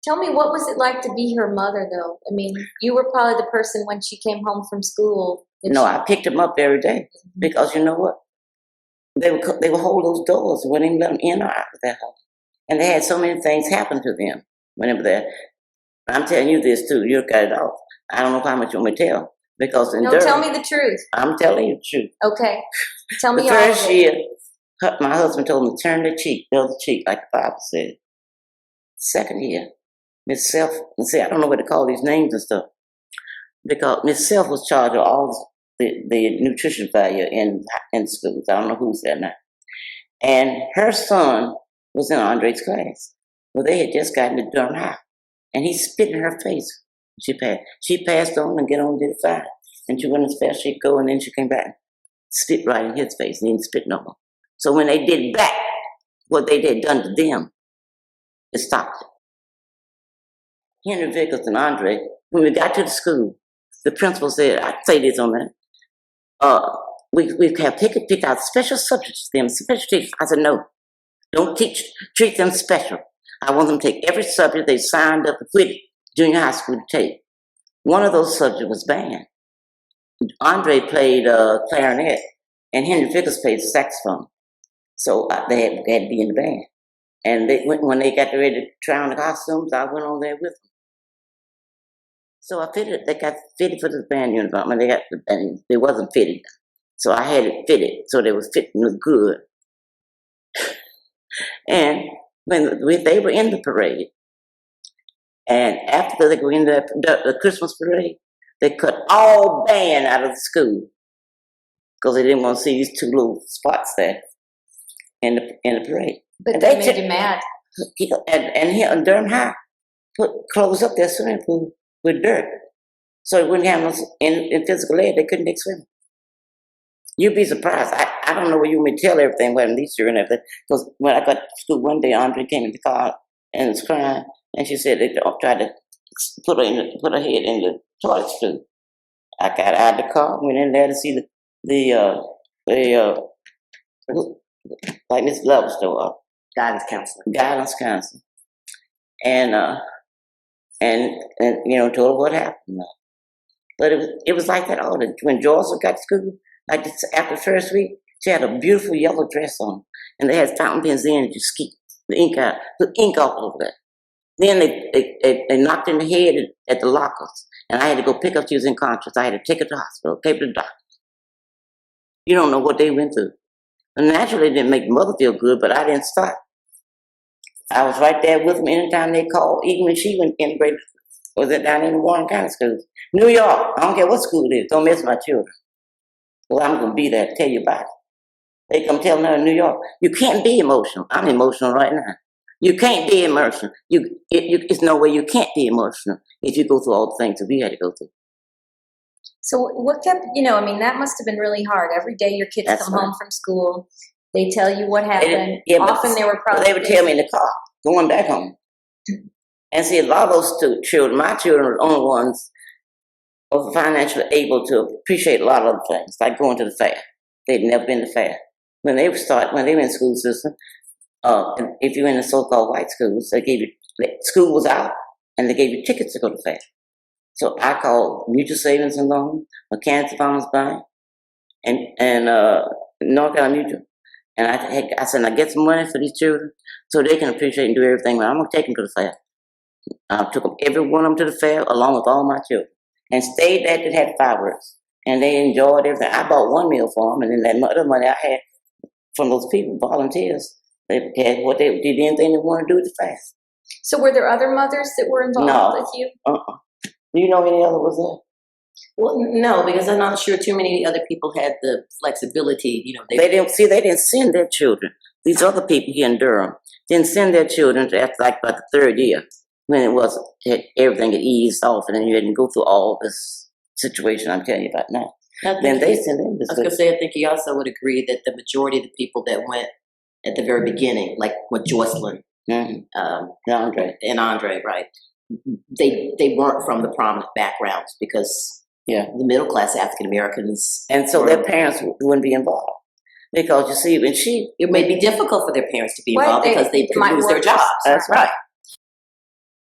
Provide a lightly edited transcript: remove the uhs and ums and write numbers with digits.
Tell me, what was it like to be her mother, though? I mean, you were probably the person when she came home from school. No, I picked them up every day because you know what? They would hold those doors, wouldn't even let them in or out of their home. And they had so many things happen to them whenever they're. I'm telling you this too. You got it off. I don't know how much you want me to tell because in No, Durham, tell me the truth. I'm telling you the truth. Okay, tell me The all of first it. year, my husband told me to turn the cheek, the other cheek, like the Bible said. Second year, Miss Self, and see, I don't know what to call these names and stuff because Miss Self was charged of all the nutrition value in schools. I don't know who's there now. And her son was in Andre's class. Well, they had just gotten to Durham High, and he spit in her face. She passed. She passed on and get on and did it fine. And she went as fast as she'd go, and then she came back, spit right in his face, and he didn't spit no more. So when they did back what they had done to them, it stopped it. Henry Vickers and Andre, when we got to the school, the principal said, I'd say this on that, we have picked out special subjects for them, special teachers. I said, no, don't treat them special. I want them to take every subject they signed up with junior high school to take. One of those subjects was band. Andre played clarinet, and Henry Vickers played saxophone. So they had to be in the band. And when they got ready to try on the costumes, I went on there with them. So they got fitted for the band uniform, and they wasn't fitted. So I had it fitted, so they was fitting look good. And when they were in the parade, and after they were in the Christmas parade, they cut all band out of the school because they didn't want to see these two little spots there in the parade. But they made you mad. And here in Durham High, closed up their swimming pool with dirt, so it wouldn't have no in physical ed. They couldn't swim. You'd be surprised. I don't know where you want me to tell everything what these children and everything. Because when I got to school one day, Andre came in the car and was crying, and she said they tried to put her head in the toilet stool. I got out of the car, went in there to see the like Miss Love store, guidance counselor, and you know, told her what happened. But it was like that all the when Georgia got to school. Like after the first week, she had a beautiful yellow dress on, and they had fountain pens in to keep the ink out, put ink all over that. Then they knocked in the head at the lockers, and I had to go pick up. She was unconscious. I had to take her to the hospital, take her to the doctor. You don't know what they went through. And naturally, it didn't make the mother feel good, but I didn't stop. I was right there with them anytime they called, even when she went immigrated, was it down in the Warren County schools. New York, I don't care what school it is, don't miss my children. Well, I'm going to be there to tell you about it. They come tell me in New York, you can't be emotional. I'm emotional right now. You can't be emotional. It's no way you can't be emotional if you go through all the things that we had to go through. So what kept, I mean, that must have been really hard. Every day your kids come home from school, they tell you what happened. Often they were probably... They would tell me in the car, going back home. And see, a lot of those children, my children were the only ones were financially able to appreciate a lot of other things, like going to the fair. They'd never been to the fair. When they were in the school system, if you're in the so-called white schools, they gave you, school was out, and they gave you tickets to go to the fair. So I called Mutual Savings and Loan, Mechanics Farmers Bank, and North Carolina Mutual. And I said, now get some money for these children so they can appreciate and do everything. Well, I'm going to take them to the fair. I took them, every one of them to the fair, along with all my children, and stayed there that had fireworks. And they enjoyed everything. I bought one meal for them, and then that other money I had from those people, volunteers, they had what they did anything they wanted to do at the fair. So were there other mothers that were involved with you? Do you know any other was there? Well, no, because I'm not sure too many other people had the flexibility. They didn't send their children. These other people here in Durham didn't send their children to after like about the third year when everything had eased off, and then you didn't go through all this situation I'm telling you about now. Then they sent them. I was going to say, I think he also would agree that the majority of the people that went at the very beginning, like with Jocelyn and Andre, right? They weren't from the prominent backgrounds because the middle class African Americans, and so their parents wouldn't be involved because you see, it may be difficult for their parents to be involved because they could lose their jobs. That's right.